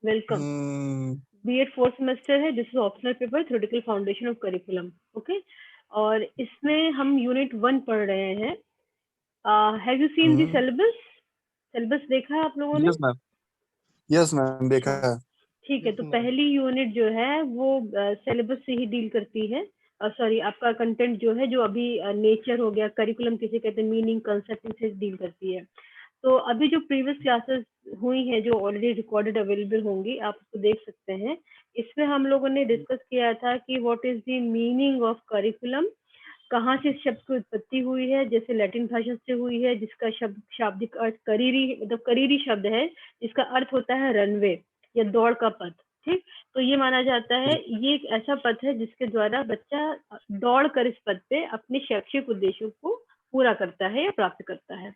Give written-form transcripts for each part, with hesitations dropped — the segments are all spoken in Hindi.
वेलकम। हम्म। बीएड फोर्थ सेमेस्टर है, this is optional paper theoretical foundation of curriculum. Okay, और इसमें हम यूनिट 1 पढ़ रहे हैं। Have you seen the hmm. Syllabus? Syllabus देखा है आप लोगों ने? Yes ma'am. यस मैम, देखा अच्छा, है। ठीक है। यस तो मैम। पहली यूनिट जो है वो सिलेबस से ही डील करती है। सॉरी, आपका कंटेंट जो है, जो अभी नेचर हो गया, करिकुलम किसे कहते हैं, मीनिंग, कंसेप्ट से डील करती है। तो अभी जो प्रीवियस क्लासेस हुई हैं, जो ऑलरेडी रिकॉर्डेड अवेलेबल होंगी, आप उसको देख सकते हैं। इसमें हम लोगों ने डिस्कस किया था कि what is the meaning of curriculum, कहाँ से इस शब्द की उत्पत्ति हुई है। जैसे लैटिन भाषा से हुई है, जिसका शब्द शाब्दिक अर्थ करीरी, मतलब करीरी शब्द है, जिसका अर्थ होता है रनवे या दौड़ का पथ। ठीक, तो ये माना जाता है ये एक ऐसा पथ है जिसके द्वारा बच्चा दौड़ कर इस पथ पे अपने शैक्षिक उद्देश्यों को पूरा करता है या प्राप्त करता है।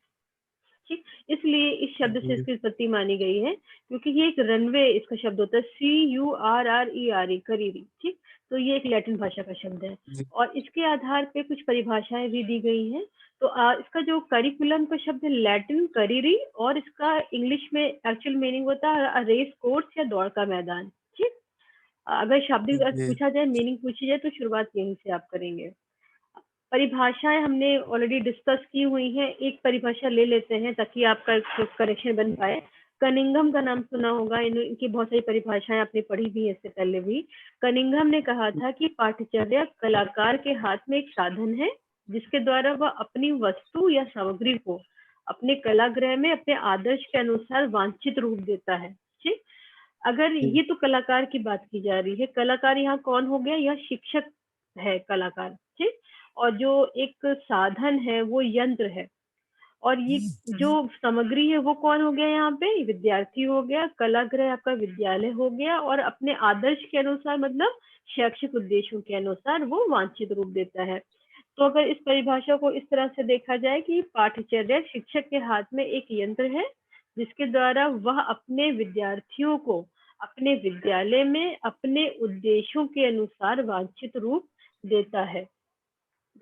ठीक, इसलिए इस शब्द से जी। इसकी उत्पत्ति मानी गई है, क्योंकि ये एक रनवे इसका शब्द होता है, CURRERE, करीरी। ठीक, तो ये एक लैटिन भाषा का शब्द है जी। और इसके आधार पे कुछ परिभाषाएं भी दी गई हैं। तो इसका जो करिकुलम का शब्द है लैटिन करीरी, और इसका इंग्लिश में एक्चुअल मीनिंग होता है रेस कोर्स या दौड़ का मैदान। ठीक, अगर शाब्दिक अर्थ जी। पूछा जाए, मीनिंग पूछी जाए, तो शुरुआत यहीं से आप करेंगे। परिभाषाएं हमने ऑलरेडी डिस्कस की हुई हैं, एक परिभाषा ले लेते हैं ताकि आपका करेक्शन बन पाए। कनिंघम का नाम सुना होगा, इनकी बहुत सारी परिभाषाएं आपने पढ़ी भी है इससे पहले भी। कनिंघम ने कहा था कि पाठचर्या कलाकार के हाथ में एक साधन है जिसके द्वारा वह अपनी वस्तु या सामग्री को अपने कलागृह में अपने आदर्श के अनुसार वांछित रूप देता है। ठीक, अगर जी। ये तो कलाकार की बात की जा रही है, कलाकार यहाँ कौन हो गया? यह शिक्षक है कलाकार। ठीक, और जो एक साधन है वो यंत्र है, और ये जो सामग्री है वो कौन हो गया? यहाँ पे विद्यार्थी हो गया, कलागृह आपका विद्यालय हो गया, और अपने आदर्श के अनुसार, मतलब शैक्षिक उद्देश्यों के अनुसार वो वांछित रूप देता है। तो अगर इस परिभाषा को इस तरह से देखा जाए कि पाठचर्या शिक्षक के हाथ में एक यंत्र है जिसके द्वारा वह अपने विद्यार्थियों को अपने विद्यालय में अपने उद्देश्यों के अनुसार वांछित रूप देता है।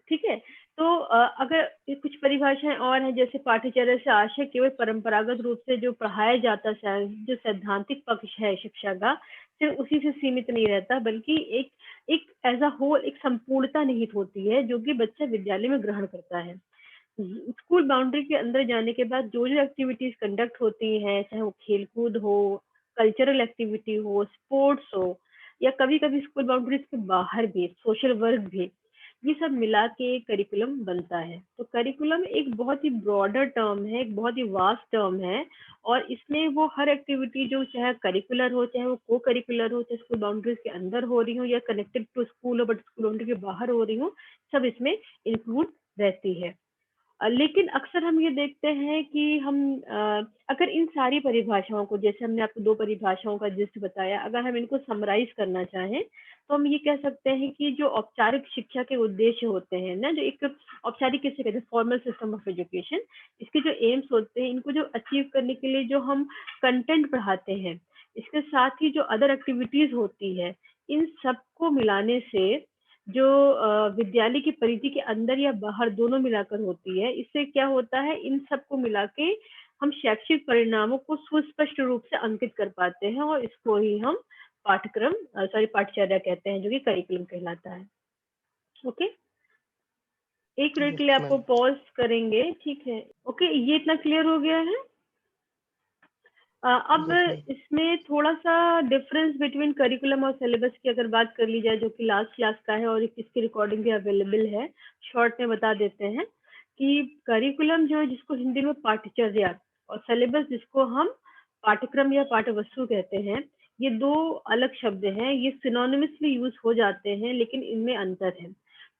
ठीक है, तो अगर ये कुछ परिभाषाएं और हैं, जैसे पाठ्यचर्या से आशय केवल परंपरागत रूप से जो पढ़ाया जाता है, जो सैद्धांतिक पक्ष है शिक्षा का, सिर्फ उसी से सीमित नहीं रहता, बल्कि एक एक एज अ होल एक संपूर्णता निहित होती है जो कि बच्चा विद्यालय में ग्रहण करता है। स्कूल बाउंड्री के अंदर जाने के बाद जो जो एक्टिविटीज कंडक्ट होती हैं, चाहे वो खेलकूद हो, कल्चरल एक्टिविटी हो, स्पोर्ट्स हो, या कभी कभी स्कूल बाउंड्रीज के बाहर भी सोशल वर्क भी, ये सब मिला के करिकुलम बनता है। तो करिकुलम एक बहुत ही ब्रॉडर टर्म है, एक बहुत ही वास्ट टर्म है, और इसमें वो हर एक्टिविटी जो चाहे करिकुलर हो, चाहे वो को करिकुलर हो, चाहे स्कूल बाउंड्रीज के अंदर हो रही हो या कनेक्टेड टू स्कूल हो बट स्कूल बाउंड्री के बाहर हो रही हो, सब इसमें इंक्लूड रहती है। लेकिन अक्सर हम ये देखते हैं कि हम अगर इन सारी परिभाषाओं को, जैसे हमने आपको 2 परिभाषाओं का जिस्ट बताया, अगर हम इनको समराइज करना चाहें, तो हम ये कह सकते हैं कि जो औपचारिक शिक्षा के उद्देश्य होते हैं ना, जो एक औपचारिक किसे कहते हैं, फॉर्मल सिस्टम ऑफ एजुकेशन, इसके जो एम्स होते हैं, इनको जो अचीव करने के लिए जो हम कंटेंट पढ़ाते हैं, इसके साथ ही जो अदर एक्टिविटीज होती है, इन सबको मिलाने से जो विद्यालय की परिधि के अंदर या बाहर दोनों मिलाकर होती है, इससे क्या होता है, इन सबको मिला के हम शैक्षिक परिणामों को सुस्पष्ट रूप से अंकित कर पाते हैं, और इसको ही हम पाठ्यक्रम सॉरी पाठचर्या कहते हैं, जो कि करिकुलम कहलाता है। ओके, एक मिनट के लिए यस आपको मैम। पॉज करेंगे, ठीक है? ओके, ये इतना क्लियर हो गया है। अब यस मैम। इसमें थोड़ा सा डिफरेंस बिटवीन करिकुलम और सिलेबस की अगर बात कर ली जाए, जो कि लास्ट क्लास का है और इसकी रिकॉर्डिंग भी अवेलेबल है, शॉर्ट में बता देते हैं कि करिकुलम जो है, जिसको हिंदी में पाठ्यचर्या, और सिलेबस जिसको हम पाठ्यक्रम या पाठ्यवस्तु कहते हैं, ये 2 अलग शब्द हैं। ये सिनोनिमसली यूज हो जाते हैं, लेकिन इनमें अंतर है।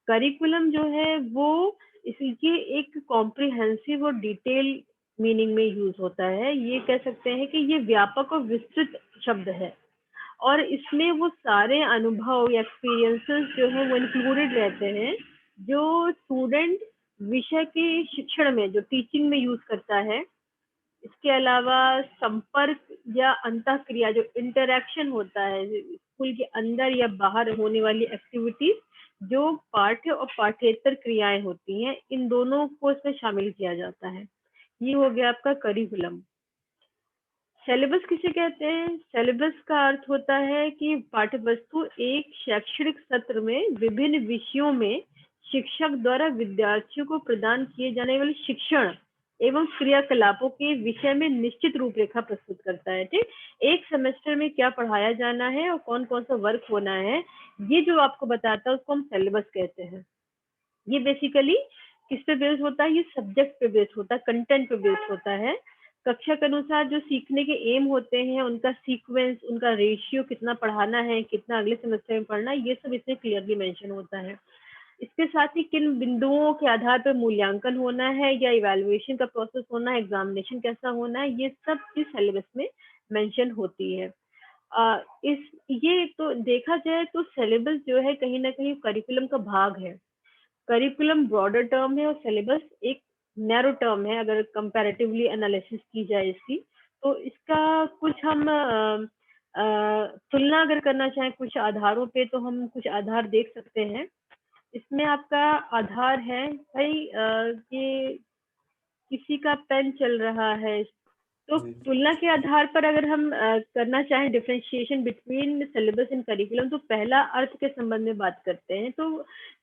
करिकुलम जो है वो इसकी एक कॉम्प्रिहेंसिव और डिटेल मीनिंग में यूज होता है। ये कह सकते हैं कि ये व्यापक और विस्तृत शब्द है, और इसमें वो सारे अनुभव या एक्सपीरियंसेस जो है वो इंक्लूडेड रहते हैं, जो स्टूडेंट विषय के शिक्षण में, जो टीचिंग में यूज करता है। इसके अलावा संपर्क या अंतःक्रिया, जो इंटरेक्शन होता है स्कूल के अंदर या बाहर होने वाली एक्टिविटीज, जो पाठ्य और पाठ्येतर क्रियाएं होती हैं, इन दोनों को इसमें शामिल किया जाता है। ये हो गया आपका करिकुलम। सिलेबस किसे कहते हैं? सिलेबस का अर्थ होता है कि पाठ्य वस्तु एक शैक्षणिक सत्र में विभिन्न विषयों में शिक्षक द्वारा विद्यार्थियों को प्रदान किए जाने वाले शिक्षण एवं क्रियाकलापों के विषय में निश्चित रूपरेखा प्रस्तुत करता है। ठीक, एक सेमेस्टर में क्या पढ़ाया जाना है और कौन कौन सा वर्क होना है, ये जो आपको बताता है उसको हम सिलेबस कहते हैं। ये बेसिकली किस पे बेस्ड होता है? ये सब्जेक्ट पे बेस्ड होता है, कंटेंट पे बेस्ड होता है। कक्षा के अनुसार जो सीखने के एम होते हैं, उनका सीक्वेंस, उनका रेशियो, कितना पढ़ाना है, कितना अगले सेमेस्टर में पढ़ना है, ये सब इसमें क्लियरली मेंशन होता है। इसके साथ ही किन बिंदुओं के आधार पर मूल्यांकन होना है या इवैल्यूएशन का प्रोसेस होना है, एग्जामिनेशन कैसा होना है, ये सब चीज सिलेबस में मेंशन होती है। इस ये तो देखा जाए तो सिलेबस जो है कहीं ना कहीं करिकुलम का भाग है। करिकुलम ब्रॉडर टर्म है और सिलेबस एक नैरो टर्म है। अगर कंपैरेटिवली एनालिसिस की जाए इसकी, तो इसका कुछ हम तुलना अगर करना चाहें कुछ आधारों पे, तो हम कुछ आधार देख सकते हैं। इसमें आपका आधार है भाई, ये किसी का पेन चल रहा है, तो जी तुलना के आधार पर अगर हम करना चाहें differentiation between syllabus and curriculum, तो पहला अर्थ के संबंध में बात करते हैं। तो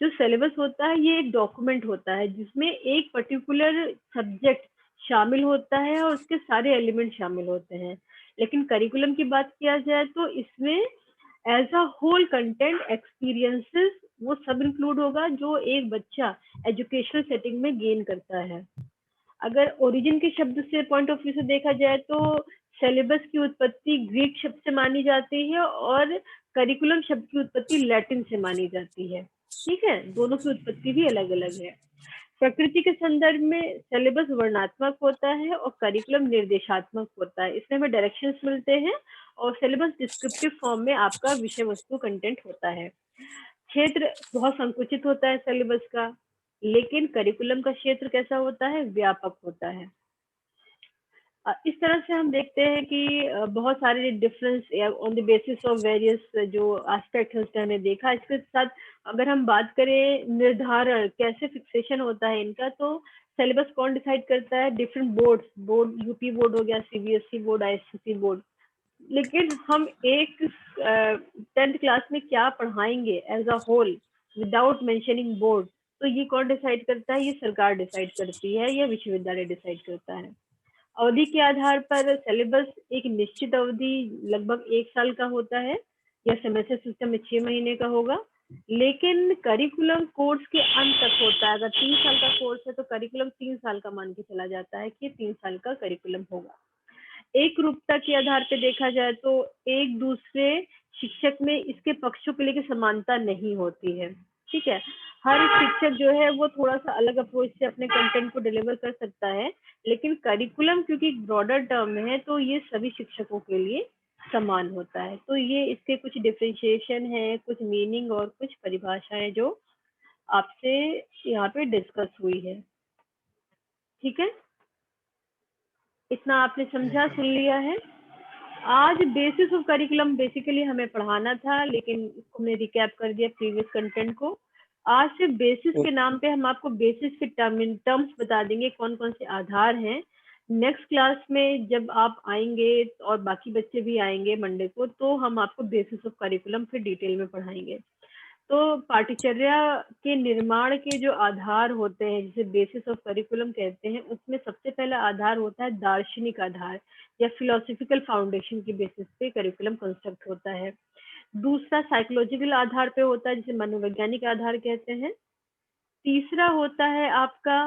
जो सिलेबस होता है ये एक डॉक्यूमेंट होता है जिसमें एक पर्टिकुलर सब्जेक्ट शामिल होता है और उसके सारे एलिमेंट शामिल होते हैं। लेकिन करिकुलम की बात किया जाए तो इसमें as a whole content, experiences, वो सब इंक्लूड होगा जो एक बच्चा एजुकेशनल सेटिंग में गेन करता है। अगर ओरिजिन के शब्द से पॉइंट ऑफ व्यू से देखा जाए तो सिलेबस की उत्पत्ति ग्रीक शब्द से मानी जाती है और करिकुलम शब्द की उत्पत्ति लैटिन से मानी जाती है। ठीक है, दोनों की उत्पत्ति भी अलग अलग है। प्रकृति के संदर्भ में सिलेबस वर्णनात्मक होता है और करिकुलम निर्देशात्मक होता है। इसमें हमें डायरेक्शंस मिलते हैं और सिलेबस डिस्क्रिप्टिव फॉर्म में आपका विषय वस्तु कंटेंट होता है। क्षेत्र बहुत संकुचित होता है सिलेबस का, लेकिन करिकुलम का क्षेत्र कैसा होता है? व्यापक होता है। इस तरह से हम देखते हैं कि बहुत सारे difference on the basis of various जो एस्पेक्ट है उसने हमें देखा। इसके साथ अगर हम बात करें निर्धारण कैसे फिक्सेशन होता है इनका, तो सिलेबस कौन डिसाइड करता है? डिफरेंट बोर्ड यूपी बोर्ड हो गया, सीबीएसई बोर्ड, आईएससी बोर्ड। लेकिन हम एक 10th क्लास में क्या पढ़ाएंगे as a whole without mentioning board, तो ये कौन डिसाइड करता है? ये सरकार डिसाइड करती है या विश्वविद्यालय डिसाइड करता है। अवधि के आधार पर सिलेबस एक निश्चित अवधि लगभग 1 साल का होता है या सेमेस्टर सिस्टम में 6 महीने का होगा। लेकिन करिकुलम कोर्स के अंत तक होता है। अगर 3 साल का कोर्स है तो करिकुलम 3 साल का मान के चला जाता है कि 3 साल का करिकुलम होगा। एक रूपता के आधार पर देखा जाए तो एक दूसरे शिक्षक में इसके पक्षों के लिए समानता नहीं होती है। ठीक है, हर शिक्षक जो है वो थोड़ा सा अलग अप्रोच से अपने कंटेंट को डिलीवर कर सकता है, लेकिन करिकुलम क्योंकि ब्रॉडर टर्म है तो ये सभी शिक्षकों के लिए समान होता है। तो ये इसके कुछ डिफरेंशिएशन है, कुछ मीनिंग और कुछ परिभाषाएं जो आपसे यहाँ पे डिस्कस हुई है। ठीक है, इतना आपने समझा, सुन लिया है। आज बेसिस ऑफ करिकुलम बेसिकली हमें पढ़ाना था, लेकिन इसको हमने रिकैप कर दिया प्रीवियस कंटेंट को। आज से बेसिस के नाम पे हम आपको बेसिस के टर्म्स बता देंगे, कौन कौन से आधार हैं। नेक्स्ट क्लास में जब आप आएंगे और बाकी बच्चे भी आएंगे मंडे को, तो हम आपको बेसिस ऑफ करिकुलम फिर डिटेल में पढ़ाएंगे। तो पाठ्यचर्या के निर्माण के जो आधार होते हैं जिसे बेसिस ऑफ करिकुलम कहते हैं, उसमें सबसे पहला आधार होता है दार्शनिक आधार या फिलोसॉफिकल फाउंडेशन की बेसिस पे करिकुलम कंस्ट्रक्ट होता है। दूसरा साइकोलॉजिकल आधार पे होता है जिसे मनोवैज्ञानिक आधार कहते हैं। तीसरा होता है आपका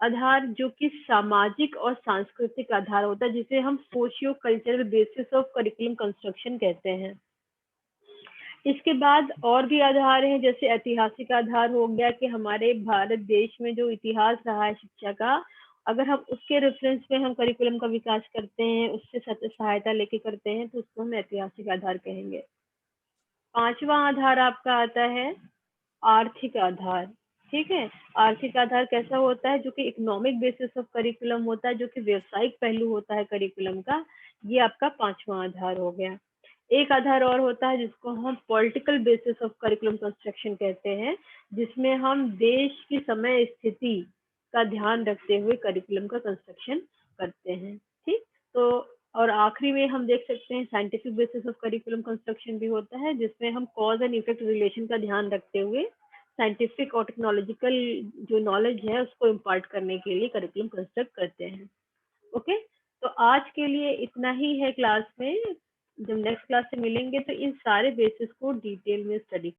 आधार जो कि सामाजिक और सांस्कृतिक आधार होता है जिसे हम socio cultural basis of curriculum construction कहते हैं। इसके बाद और भी आधार हैं, जैसे ऐतिहासिक आधार हो गया कि हमारे भारत देश में जो इतिहास रहा है शिक्षा का, अगर हम उसके रेफरेंस में हम करिकुलम का विकास करते हैं, उससे सहायता लेके करते हैं, तो उसको हम ऐतिहासिक आधार कहेंगे। पांचवा आधार आपका आता है आर्थिक आधार। ठीक है, आर्थिक आधार कैसा होता है? जो कि इकोनॉमिक बेसिस ऑफ करिकुलम होता है, जो कि व्यवसायिक पहलू होता है करिकुलम का। ये आपका पांचवा आधार हो गया। एक आधार और होता है जिसको हम political basis of curriculum construction कहते हैं, जिसमें हम देश की समय स्थिति का ध्यान रखते हुए करिकुलम का कंस्ट्रक्शन करते हैं। ठीक, तो और आखिरी में हम देख सकते हैं scientific basis of curriculum construction भी होता है, जिसमें हम कॉज एंड इफेक्ट रिलेशन का ध्यान रखते हुए साइंटिफिक और टेक्नोलॉजिकल जो नॉलेज है उसको इम्पार्ट करने के लिए करिकुलम कंस्ट्रक्ट करते हैं। ओके, तो आज के लिए इतना ही है क्लास में। जब नेक्स्ट क्लास से मिलेंगे तो इन सारे बेसिस को डिटेल में स्टडी